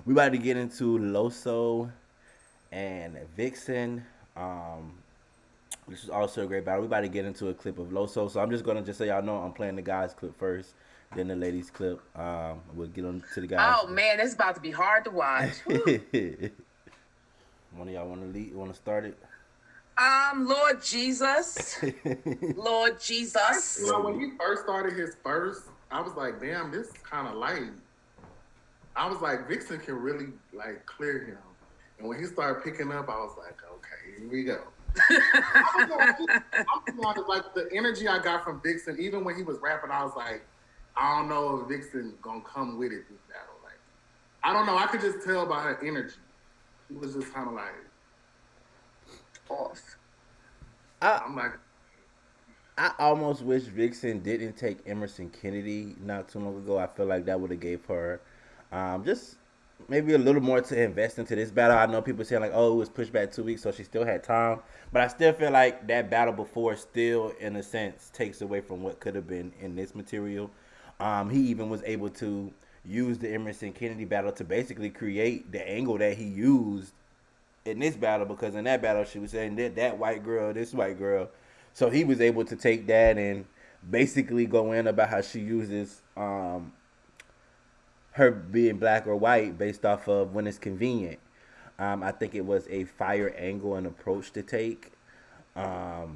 We about to get into Loso and Viixen. This is also a great battle. We about to get into a clip of Loso. So I'm just gonna just so y'all know I'm playing the guys clip first, then the ladies clip. We'll get on to the guys. Oh man, it's about to be hard to watch. One of y'all want to lead? Want to start it? Lord Jesus, Lord Jesus. When he first started his first, I was like, damn, this kind of light. I was like, Viixen can really like clear him. And when he started picking up, I was like, okay, here we go. I'm honest, like the energy I got from Viixen, even when he was rapping, I was like, I don't know if Viixen gonna come with it this battle. Like, I don't know. I could just tell by her energy. He was just kind of like off. I'm like, I almost wish Viixen didn't take Emerson Kennedy not too long ago. I feel like that would have gave her just maybe a little more to invest into this battle. I know people saying like, oh, it was pushed back 2 weeks, so she still had time. But I still feel like that battle before still, in a sense, takes away from what could have been in this material. He even was able to use the Emerson Kennedy battle to basically create the angle that he used in this battle, because in that battle she was saying that white girl, this white girl. So he was able to take that and basically go in about how she uses her being black or white based off of when it's convenient. I think it was a fire angle and approach to take. I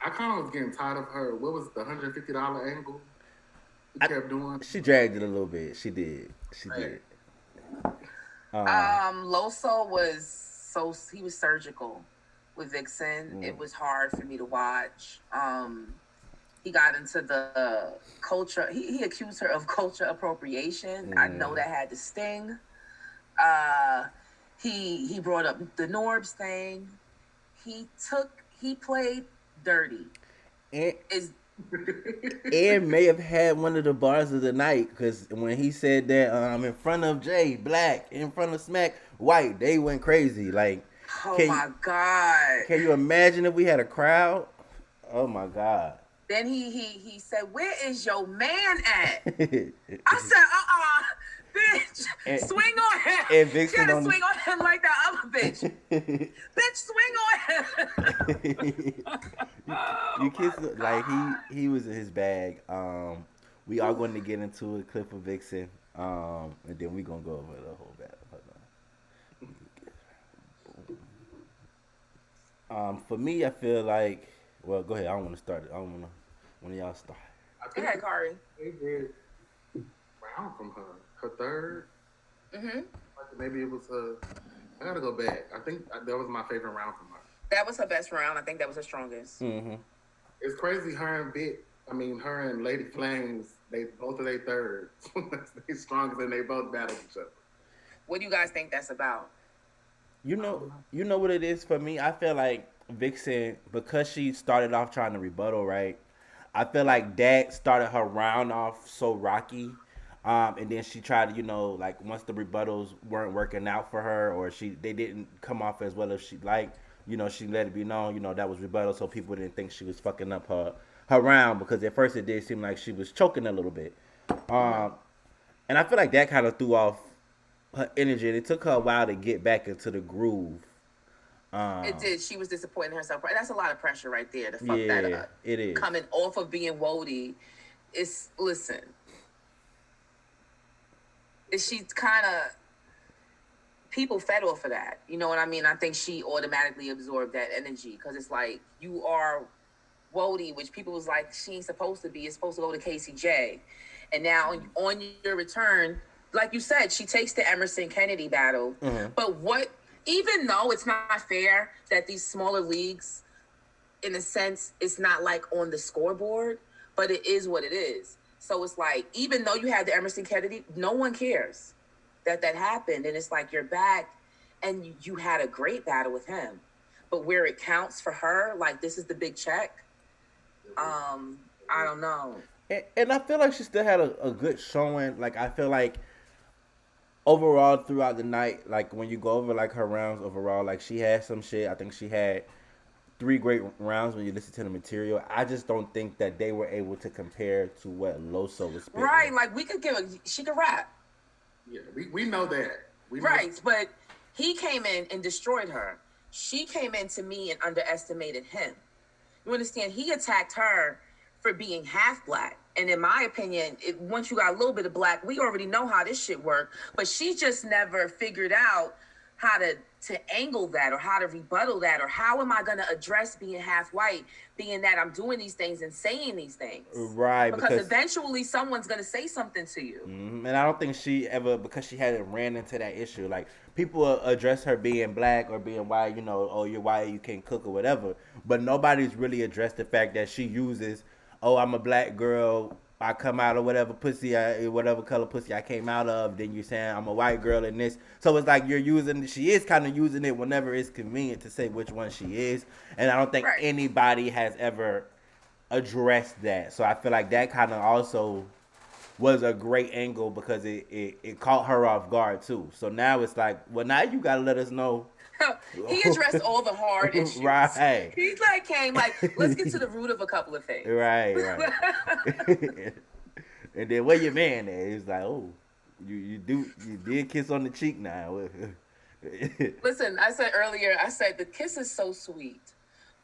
kind of was getting tired of her. What was the $150 angle? He kept doing. She dragged it a little bit. She did. She did. Loso he was surgical with Viixen. It was hard for me to watch. He got into the culture. He accused her of culture appropriation. I know that had to sting. He brought up the Norbs thing. He played dirty. And may have had one of the bars of the night, because when he said that in front of Jay, black, in front of Smack, white, they went crazy. Like, oh my God. Can you imagine if we had a crowd? Oh my God. Then he said, "Where is your man at?" I said, bitch, swing on him. And Viixen you gotta swing on him like that other bitch. Bitch, swing on him. you kissed like he was in his bag. We are going to get into a clip of Viixen, and then we're gonna go over the whole battle. For me, I feel like, well, go ahead. I don't want to start it. I don't want to. One of y'all start. Go ahead, Kari. Favorite round from her. Her third. Like maybe it was I gotta go back. I think that was my favorite round from her. That was her best round. I think that was her strongest. It's crazy. Her and Lady Flames. They both of their thirds. They strongest, and they both battled each other. What do you guys think that's about? You know what it is for me. I feel like Viixen, because she started off trying to rebuttal, right? I feel like that started her round off so rocky, and then she tried to, like once the rebuttals weren't working out for her, or they didn't come off as well as she liked, she let it be known, that was rebuttal, so people didn't think she was fucking up her round, because at first it did seem like she was choking a little bit, and I feel like that kind of threw off her energy, and it took her a while to get back into the groove. It did. She was disappointing herself. That's a lot of pressure right there to fuck that up. It is. Coming off of being woady, listen. She's kind of, people fed off of that. You know what I mean? I think she automatically absorbed that energy, because it's like, you are woady, which people was like, she ain't supposed to be. It's supposed to go to KCJ. And now on your return, like you said, she takes the Emerson Kennedy battle. But even though it's not fair that these smaller leagues, in a sense, it's not like on the scoreboard, but it is what it is. So it's like, even though you had the Emerson Kennedy, no one cares that happened. And it's like, you're back and you had a great battle with him. But where it counts for her, like, this is the big check. I don't know. And I feel like she still had a good showing. Like, I feel like overall throughout the night, like when you go over like her rounds overall, like she had some shit. I think she had 3 great rounds when you listen to the material. I just don't think that they were able to compare to what Loso was spitting. Right, like she could rap. Yeah, we know that. Right, but he came in and destroyed her. She came in to me and underestimated him. You understand? He attacked her for being half black. And in my opinion, once you got a little bit of black, we already know how this shit works. But she just never figured out how to angle that or how to rebuttal that or how am I going to address being half white, being that I'm doing these things and saying these things. Right. Because eventually someone's going to say something to you. And I don't think she ever, because she hadn't ran into that issue. Like, people address her being black or being white, you know, oh, you're white, you can't cook or whatever. But nobody's really addressed the fact that she uses, oh, I'm a black girl, I come out of whatever pussy, whatever color pussy I came out of, then you're saying I'm a white girl in this. So it's like she is kind of using it whenever it's convenient to say which one she is. And I don't think anybody has ever addressed that. So I feel like that kind of also was a great angle because it caught her off guard too. So now it's like, well, now you got to let us know. He addressed all the hard issues. Right. He came let's get to the root of a couple of things. Right. And then where your man at? He's like, oh, you did kiss on the cheek now. Listen, I said earlier, the kiss is so sweet,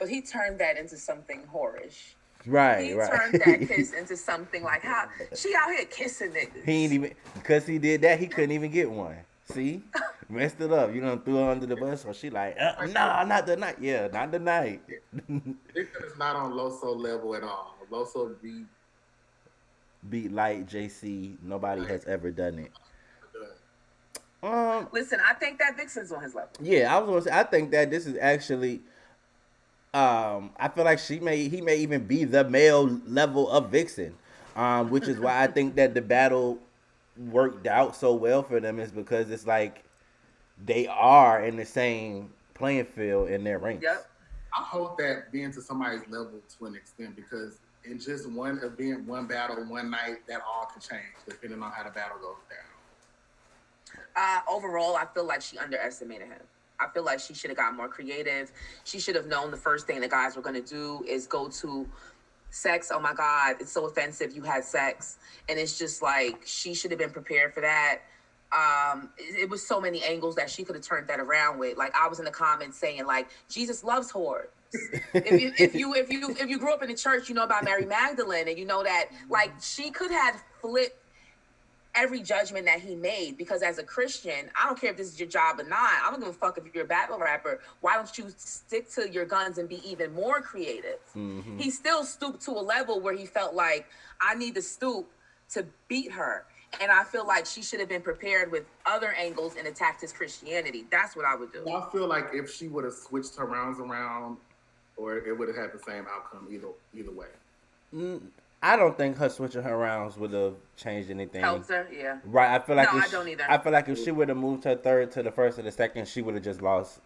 but he turned that into something whorish. Right. He turned that kiss into something like how she out here kissing niggas. He ain't even, because he did that, he couldn't even get one. See? Messed it up. You done threw her under the bus, so she like, nah, not tonight. Yeah, not tonight. It's not on Loso level at all. Loso beat Light JC. Nobody has ever done it. Listen, I think that Viixen's on his level. Yeah, I was gonna say, I think that this is actually, I feel like he may even be the male level of Viixen, which is why I think that the battle worked out so well for them, is because it's like they are in the same playing field in their ranks. Yep. I hope that being to somebody's level to an extent, because in just one event, one battle, one night, that all can change depending on how the battle goes down. Overall, I feel like she underestimated him. I feel like she should have got more creative. She should have known the first thing the guys were going to do is go to sex. Oh my God, it's so offensive. You had sex. And it's just like, she should have been prepared for that. It was so many angles that she could have turned that around with. Like, I was in the comments saying like, Jesus loves whores. if you grew up in the church, you know about Mary Magdalene, and you know that like she could have flipped every judgment that he made, because as a Christian, I don't care if this is your job or not. I don't give a fuck if you're a battle rapper. Why don't you stick to your guns and be even more creative? Mm-hmm. He still stooped to a level where he felt like, I need to stoop to beat her. And I feel like she should have been prepared with other angles and attacked his Christianity. That's what I would do. I feel like if she would have switched her rounds around, or it would have had the same outcome either way. I don't think her switching her rounds would have changed anything. Helped her, yeah. Right, I feel like I don't either. I feel like if she would have moved her third to the first or the second, she would have just lost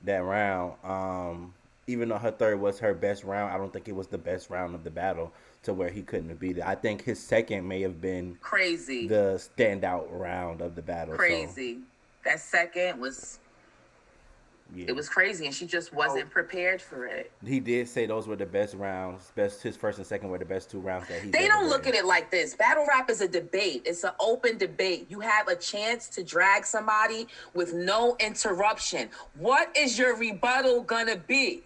that round. Even though her third was her best round, I don't think it was the best round of the battle to where he couldn't have beat it. I think his second may have been crazy, the standout round of the battle. Crazy. So. That second was... Yeah. It was crazy, and she just wasn't prepared for it. He did say those were the best rounds. His first and second were the best two rounds that he. They don't look at it like this. Battle rap is a debate. It's an open debate. You have a chance to drag somebody with no interruption. What is your rebuttal gonna be?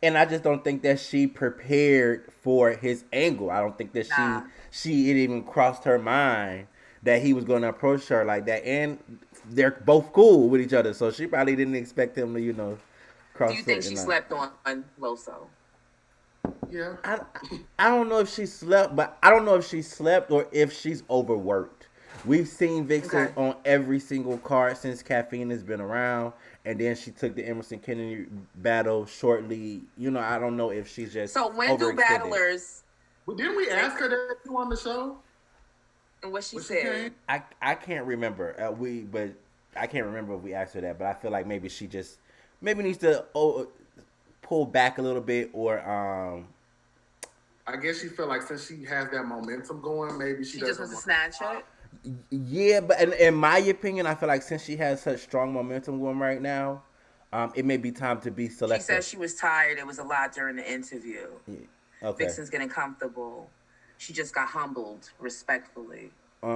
And I just don't think that she prepared for his angle. I don't think that she it even crossed her mind that he was going to approach her like that. And they're both cool with each other, so she probably didn't expect him to, cross. Do you think she slept on Loso? Yeah. I don't know if she slept, but I don't know if she slept or if she's overworked. We've seen Viixen on every single card since Caffeine has been around, and then she took the Emerson Kennedy battle shortly. I don't know if she's just so when do battlers? Well, didn't we ask her that you on the show? And what she said? I can't remember. But I can't remember if we asked her that. But I feel like maybe she just needs to pull back a little bit, or I guess she felt like since she has that momentum going, maybe she just wants to snatch it. Yeah, but in my opinion, I feel like since she has such strong momentum going right now, it may be time to be selective. She said she was tired. It was a lot during the interview. Yeah. Okay. Viixen's getting comfortable. She just got humbled respectfully.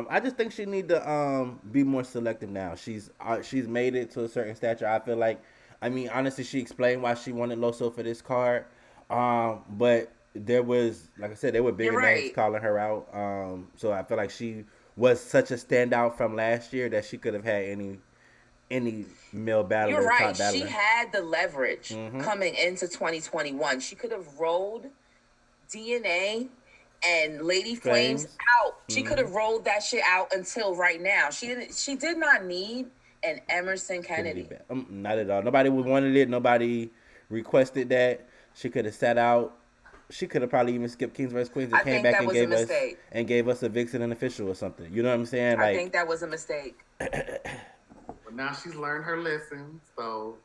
I just think she need to be more selective now. She's made it to a certain stature. I feel like, I mean, honestly, she explained why she wanted Loso for this card. But there was, like I said, there were bigger names calling her out. So I feel like she was such a standout from last year that she could have had any male battler. You're right. Top battler. She had the leverage coming into 2021. She could have rolled DNA and Lady Flames out. She could have rolled that shit out until right now. She did not need an Emerson Kennedy. Not at all. Nobody wanted it. Nobody requested that. She could have sat out. She could have probably even skipped Kings vs Queens and came back and gave us a Viixen and official or something. You know what I'm saying? I think that was a mistake. But now she's learned her lesson, so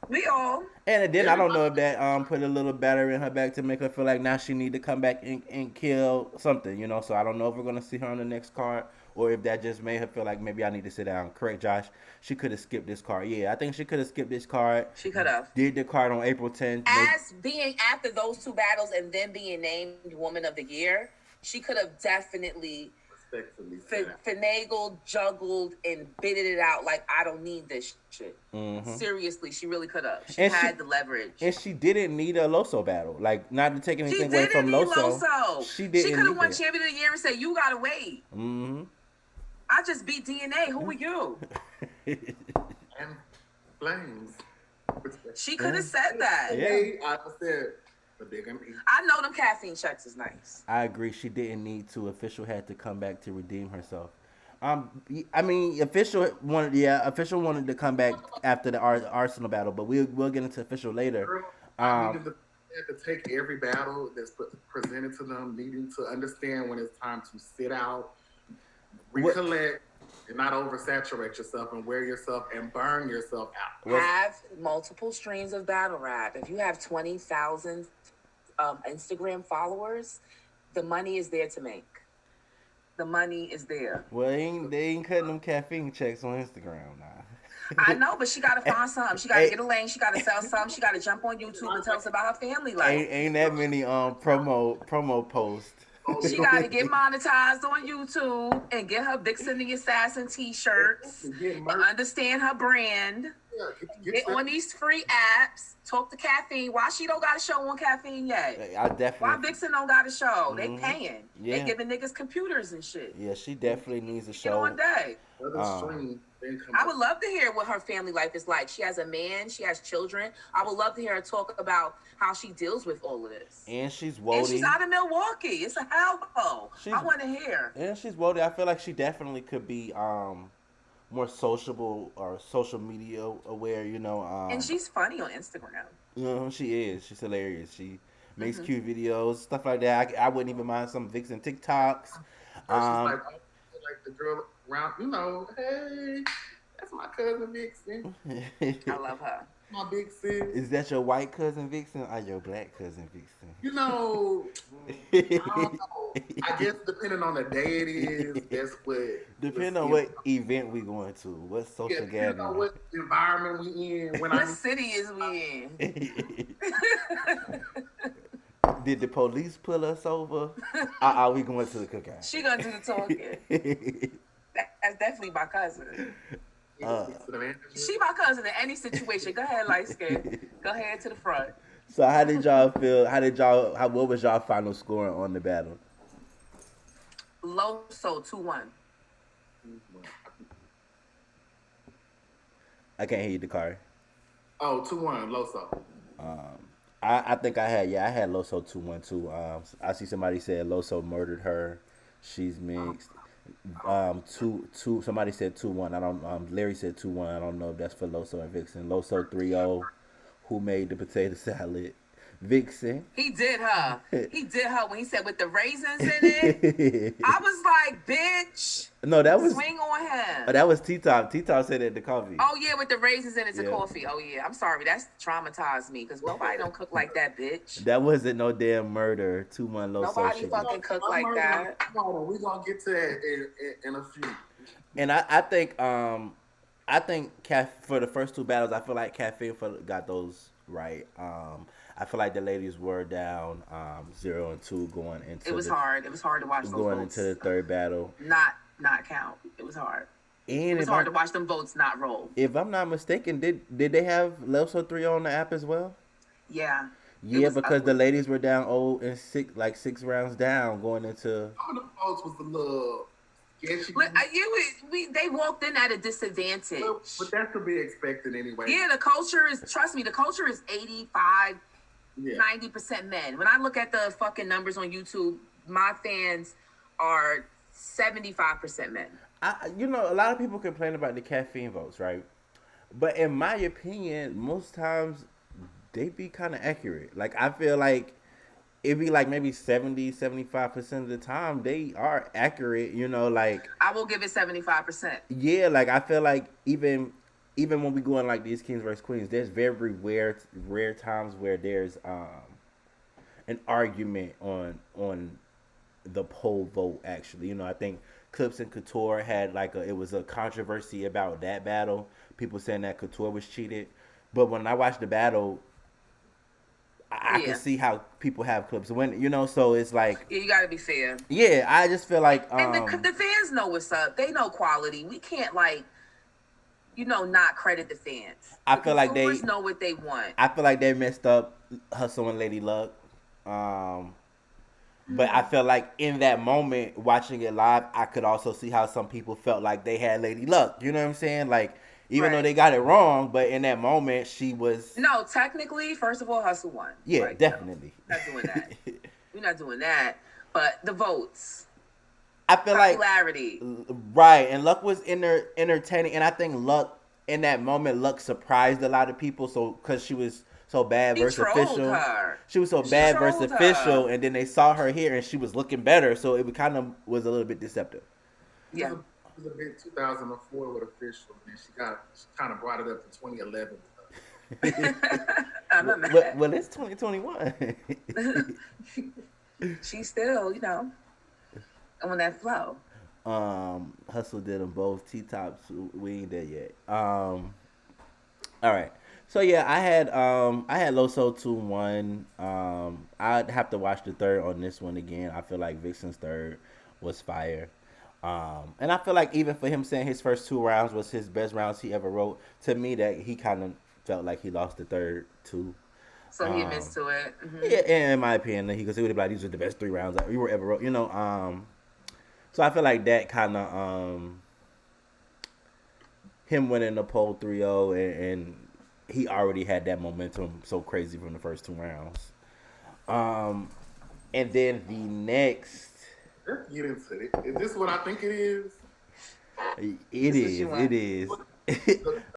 we all. And then I don't know if that put a little battery in her back to make her feel like now she need to come back and kill something, you know. So I don't know if we're gonna see her on the next card or if that just made her feel like maybe I need to sit down. Correct, Josh. She could have skipped this card. Yeah, I think she could have skipped this card. She could have. Did the card on April 10th. As being after those two battles and then being named Woman of the Year, she could have definitely finagled, juggled, and bitted it out like, I don't need this shit. Seriously, she really could have. She had the leverage. And she didn't need a Loso battle. Like, not to take anything away from Loso. She could have won Champion of the Year and said, you gotta wait. I just beat DNA. Who are you? And Flames. She could have said that. Yeah, I said the big MP. I know them caffeine checks is nice. I agree. She didn't need to. Official had to come back to redeem herself. I mean, official wanted to come back after the Arsenal battle, but we'll get into official later. I needed to take every battle that's presented to them, needing to understand when it's time to sit out, recollect, and not oversaturate yourself and wear yourself and burn yourself out. Have multiple streams of battle rap. If you have 20,000 Instagram followers, the money is there to make. The money is there. Well, they ain't cutting them caffeine checks on Instagram now. I know, but she got to find something. She got to get a lane. She got to sell something. She got to jump on YouTube and tell us about her family life. Ain't that many promo posts. She got to get monetized on YouTube and get her Viixentheassassin t-shirts and understand her brand. Get on these free apps. Talk to Caffeine. Why she don't got a show on Caffeine yet? Why Viixen don't got a show? They paying. They giving niggas computers and shit. Yeah, she definitely needs a show. Get on day. I would love to hear what her family life is like. She has a man. She has children. I would love to hear her talk about how she deals with all of this. And she's woody. And she's out of Milwaukee. It's a hellhole. I want to hear. And she's woody. I feel like she definitely could be more sociable or social media aware, you know. And she's funny on Instagram. You know, she is. She's hilarious. She makes cute videos, stuff like that. I wouldn't even mind some Viixen TikToks. She's like the girl around, you know, hey, that's my cousin Viixen. I love her. My big sis. Is that your white cousin Viixen or your black cousin Viixen? You know, I don't know. I guess depending on the day it is, that's what. Depending on what event we going to, what social gathering. Depending on what environment we in. What city is we in? Did the police pull us over? Are we going to the cookout? She gonna do the talking. That's definitely my cousin. She my cousin in any situation. Go ahead, light skin. Go ahead to the front. So how did y'all feel? What was y'all final score on the battle? Loso 2-1. I can't hear you, Dakari. Oh, 2-1, Loso. I think I had Loso 2-1 too. I see somebody said Loso murdered her. She's mixed. Somebody said 2-1. I don't. Larry said 2-1. I don't know if that's for Loso and Viixen. Loso 3-0. Who made the potato salad? Viixen. He did her. He did her when he said with the raisins in it. I was like, bitch. No, that was swing on him. That was T-Top. T-Top said it at the coffee. Oh yeah, with the raisins in it to coffee. Oh yeah, I'm sorry. That's traumatized me because nobody don't cook like that, bitch. That wasn't no damn murder. 2-1 Loso. Nobody fucking cook like that. We're gonna get to that in a few. And I think for the first two battles, I feel like Caffeine got those right. I feel like the ladies were down 0-2 going into. It was hard. It was hard to watch those going into the third battle. Not not count. It was hard. And it was hard to watch them votes not roll. If I'm not mistaken, did they have Loso 3 on the app as well? Yeah. Yeah, because the ladies were down 0-6, like 6 rounds down going into. Some of the votes was a little sketchy. They walked in at a disadvantage. But that's to be expected anyway. Yeah, the culture is, trust me, the culture is 85, 90% men. When I look at the fucking numbers on YouTube, my fans are 75% men. A lot of people complain about the caffeine votes, right? But in my opinion, most times they be kind of accurate. Like, I feel like it'd be like maybe 70-75% of the time they are accurate, like. I will give it 75%. Yeah, like, I feel like even when we go in like these Kings vs. Queens, there's very rare times where there's an argument on the poll vote, actually. I think Clips and Couture had it was a controversy about that battle. People saying that Couture was cheated. But when I watched the battle, I can see how people have Clips win, so it's like. Yeah, you gotta be fair. Yeah, I just feel like. And the fans know what's up. They know quality. We can't, not credit the fans. I feel like they know what they want. I feel like they messed up Hustle and Lady Luck. But I feel like in that moment, watching it live, I could also see how some people felt like they had Lady Luck. You know what I'm saying? Like, even though they got it wrong, but in that moment, she was. No, technically, first of all, Hustle won. Yeah, definitely. No, not doing that. We're not doing that. But the votes. I feel popularity. Right, and Luck was entertaining, and I think Luck, in that moment, Luck surprised a lot of people, because she was so bad versus official. She was so bad versus official, and then they saw her here, and she was looking better, so it kind of was a little bit deceptive. Yeah. It was a bit 2004 with official, and she kind of brought it up to 2011. I'm not mad. Well, it's 2021. She's still, on that flow. Hustle did them both. T-Tops, we ain't there yet. All right. So yeah, I had Loso 2-1. I'd have to watch the third on this one again. I feel like Viixen's third was fire. And I feel like even for him saying his first 2 rounds was his best rounds he ever wrote, to me that he kind of felt like he lost the third 2. So he admits to it. Mm-hmm. Yeah, in my opinion, because he would be like, these were the best 3 rounds that we were ever wrote. So I feel like that kind of him winning the poll 3-0 and he already had that momentum so crazy from the first 2 rounds. And then the next. Let's get into it. Is this what I think it is? It is.